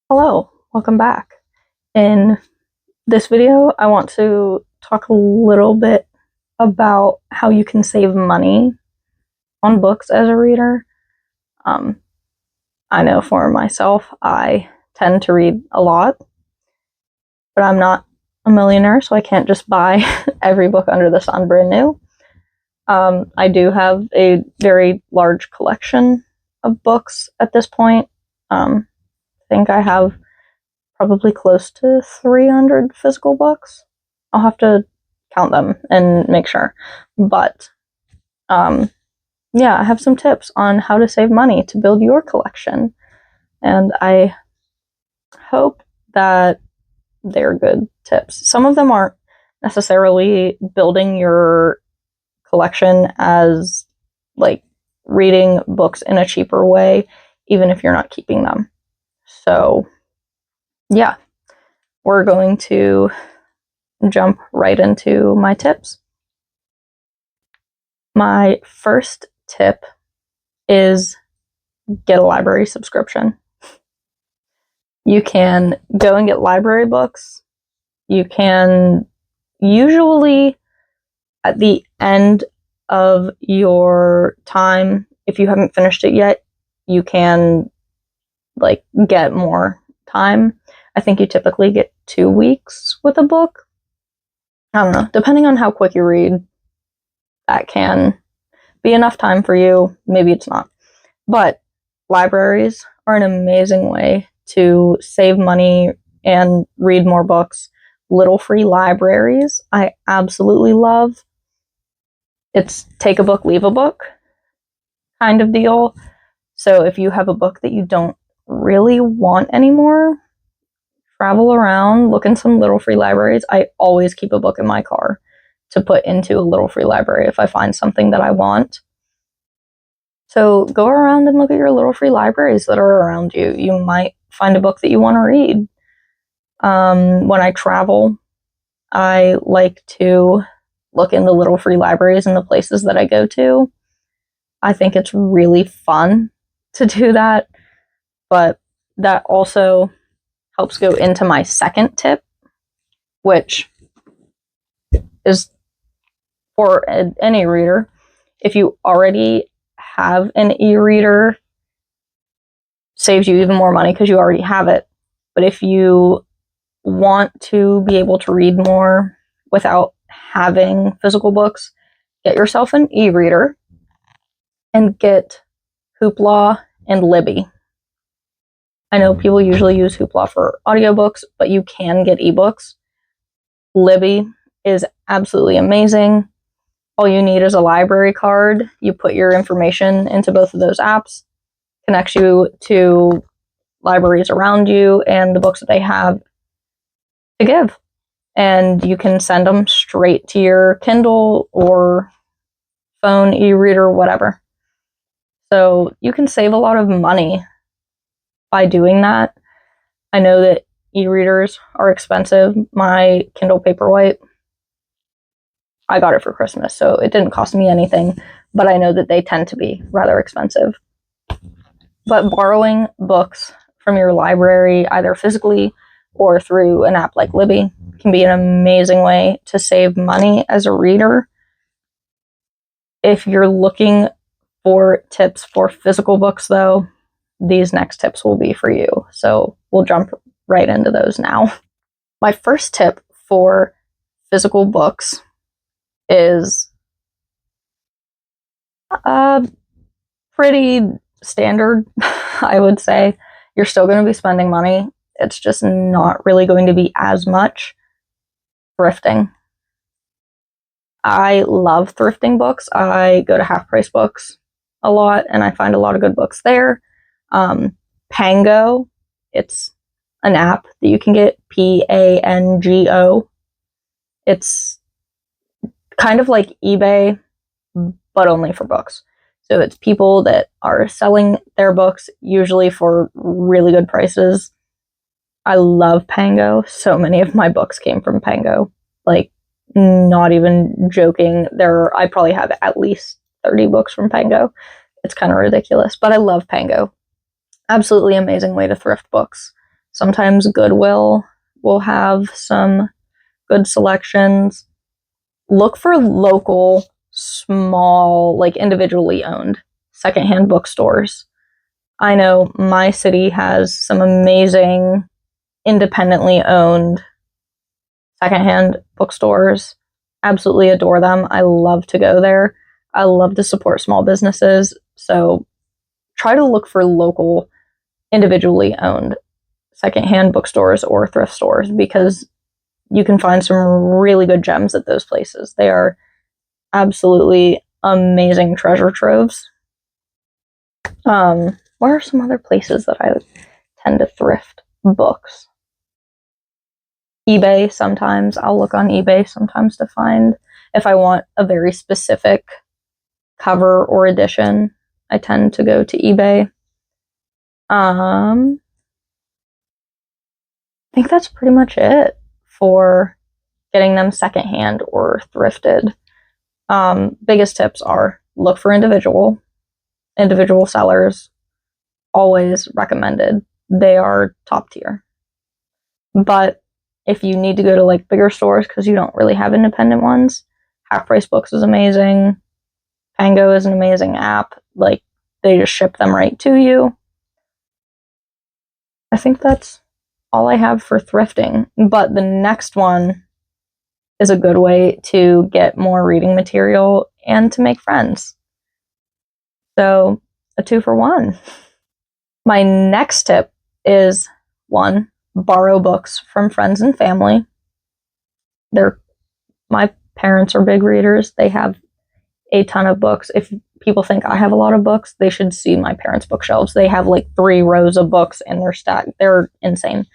Hello, welcome back. In this video, I want to talk a little bit about how you can save money on books as a reader. I know for myself, I tend to read a lot, but I'm not a millionaire, so I can't just buy every book under the sun brand new. I do have a very large collection of books at this point. I think I have probably close to 300 physical books. I'll have to count them and make sure. But yeah, I have some tips on how to save money to build your collection. And I hope that they're good tips. Some of them aren't necessarily building your collection as like reading books in a cheaper way, even if you're not keeping them. So yeah, we're going to jump right into my tips. My first tip is get a library subscription. You can go and get library books. You can usually at the end of your time, if you haven't finished it yet, you can get more time. I think you typically get 2 weeks with a book. I don't know, depending on how quick you read, that can be enough time for you. Maybe it's not. But libraries are an amazing way to save money and read more books. Little free libraries, I absolutely love. It's take a book, leave a book kind of deal. So if you have a book that you don't really want anymore, travel around, look in some little free libraries. I always keep a book in my car to put into a little free library if I find something that I want. So go around and look at your little free libraries that are around you. You might find a book that you want to read. When I travel, I like to look in the little free libraries in the places that I go to. I think it's really fun to do that, but that also helps go into my second tip, which is for any reader. If you already have an e-reader, saves you even more money because you already have it. But if you want to be able to read more without having physical books, get yourself an e-reader and get Hoopla and Libby. I know people usually use Hoopla for audiobooks, but you can get ebooks. Libby is absolutely amazing. All you need is a library card. You put your information into both of those apps, connects you to libraries around you and the books that they have to give. And you can send them straight to your Kindle or phone, e-reader, whatever. So you can save a lot of money by doing that. I know that e-readers are expensive. My Kindle Paperwhite, I got it for Christmas, so it didn't cost me anything, but I know that they tend to be rather expensive. But borrowing books from your library, either physically or through an app like Libby, can be an amazing way to save money as a reader. If you're looking for tips for physical books, though, these next tips will be for you. So we'll jump right into those now. My first tip for physical books is pretty standard, I would say. You're still going to be spending money. It's just not really going to be as much. Thrifting. I love thrifting books. I go to Half Price Books a lot, and I find a lot of good books there. Pango, it's an app that you can get, Pango. It's kind of like eBay, but only for books. So it's people that are selling their books, usually for really good prices. I love Pango. So many of my books came from Pango. Like, not even joking. I probably have at least 30 books from Pango. It's kind of ridiculous, but I love Pango. Absolutely amazing way to thrift books. Sometimes Goodwill will have some good selections. Look for local, small, like individually owned secondhand bookstores. I know my city has some amazing independently owned secondhand bookstores. Absolutely adore them. I love to go there. I love to support small businesses. So try to look for local, individually owned secondhand bookstores or thrift stores because you can find some really good gems at those places. They are absolutely amazing treasure troves. What are some other places that I tend to thrift books? eBay sometimes. I'll look on eBay sometimes to find if I want a very specific cover or edition. I tend to go to eBay. I think that's pretty much it for getting them secondhand or thrifted. Biggest tips are look for individual sellers. Always recommended. They are top tier. But if you need to go to like bigger stores because you don't really have independent ones, Half Price Books is amazing. Pango is an amazing app. Like they just ship them right to you. I think that's all I have for thrifting. But the next one is a good way to get more reading material and to make friends. So a 2-for-1. My next tip is 1, borrow books from friends and family. My parents are big readers. They have a ton of books. If people think I have a lot of books, they should see my parents' bookshelves. They have like 3 rows of books in their stack. They're insane.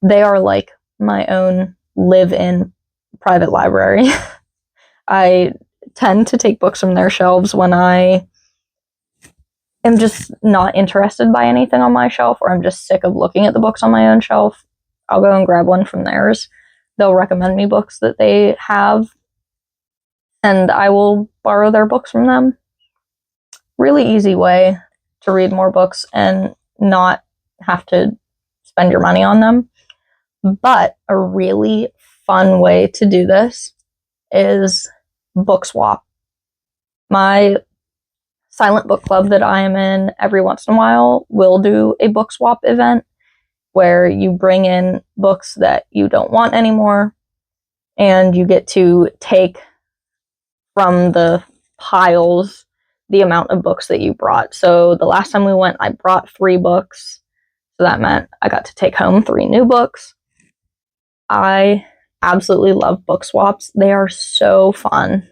They are like my own live-in private library. I tend to take books from their shelves when I am just not interested by anything on my shelf, or I'm just sick of looking at the books on my own shelf. I'll go and grab one from theirs. They'll recommend me books that they have, and I will borrow their books from them. Really easy way to read more books and not have to spend your money on them. But a really fun way to do this is book swap. My silent book club that I am in every once in a while will do a book swap event where you bring in books that you don't want anymore and you get to take from the piles the amount of books that you brought. So the last time we went, I brought 3 books. So that meant I got to take home 3 new books. I absolutely love book swaps. They are so fun.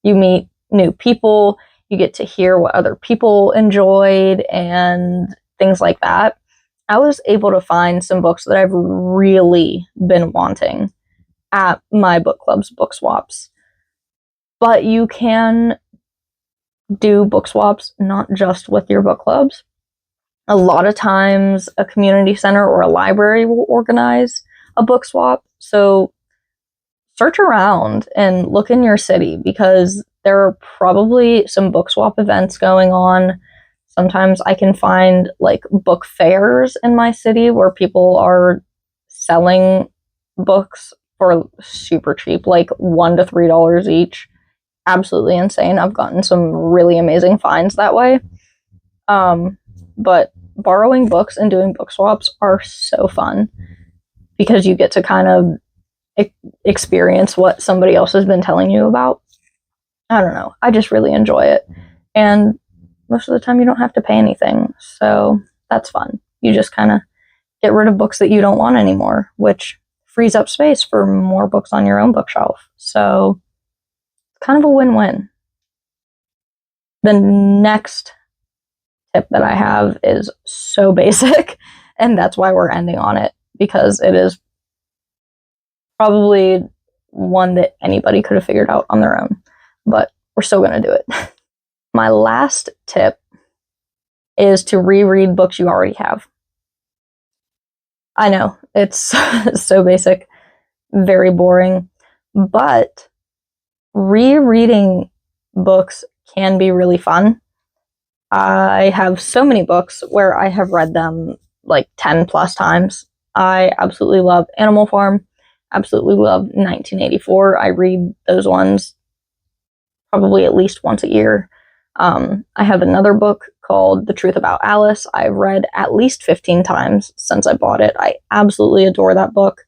You meet new people, you get to hear what other people enjoyed and things like that. I was able to find some books that I've really been wanting at my book club's book swaps. But you can do book swaps not just with your book clubs. A lot of times a community center or a library will organize a book swap. So search around and look in your city because there are probably some book swap events going on. Sometimes I can find like book fairs in my city where people are selling books for super cheap, like $1 to $3 each. Absolutely insane. I've gotten some really amazing finds that way. But borrowing books and doing book swaps are so fun because you get to kind of experience what somebody else has been telling you about. I don't know. I just really enjoy it. And most of the time you don't have to pay anything. So that's fun. You just kind of get rid of books that you don't want anymore, which frees up space for more books on your own bookshelf. So it's kind of a win-win. The next tip that I have is so basic, and that's why we're ending on it, because it is probably one that anybody could have figured out on their own, but we're still going to do it. My last tip is to reread books you already have. I know, it's so basic, very boring, but rereading books can be really fun. I have so many books where I have read them like 10 plus times. I absolutely love Animal Farm, absolutely love 1984. I read those ones probably at least once a year. I have another book called The Truth About Alice. I've read at least 15 times since I bought it. I absolutely adore that book.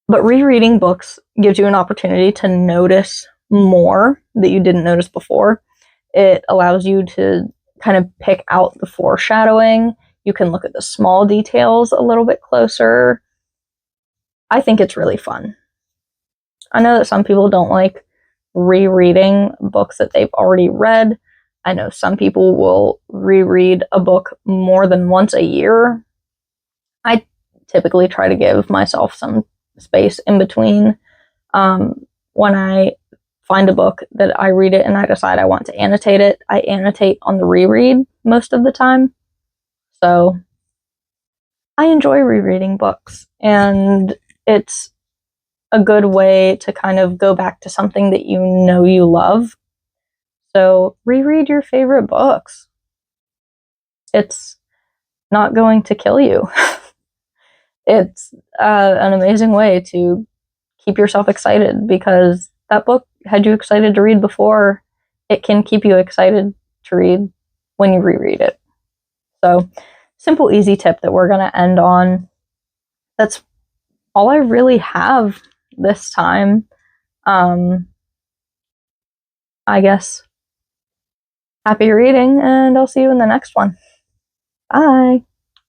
But rereading books gives you an opportunity to notice more that you didn't notice before. It allows you to kind of pick out the foreshadowing. You can look at the small details a little bit closer. I think it's really fun. I know that some people don't like rereading books that they've already read. I know some people will reread a book more than once a year. I typically try to give myself some space in between. When I find a book that I read it and I decide I want to annotate it, I annotate on the reread most of the time. So I enjoy rereading books, and it's a good way to kind of go back to something that you know you love. So reread your favorite books. It's not going to kill you. It's an amazing way to keep yourself excited, because that book had you excited to read before. It can keep you excited to read when you reread it. So, simple, easy tip that we're going to end on. That's all I really have this time. I guess happy reading, and I'll see you in the next one. Bye.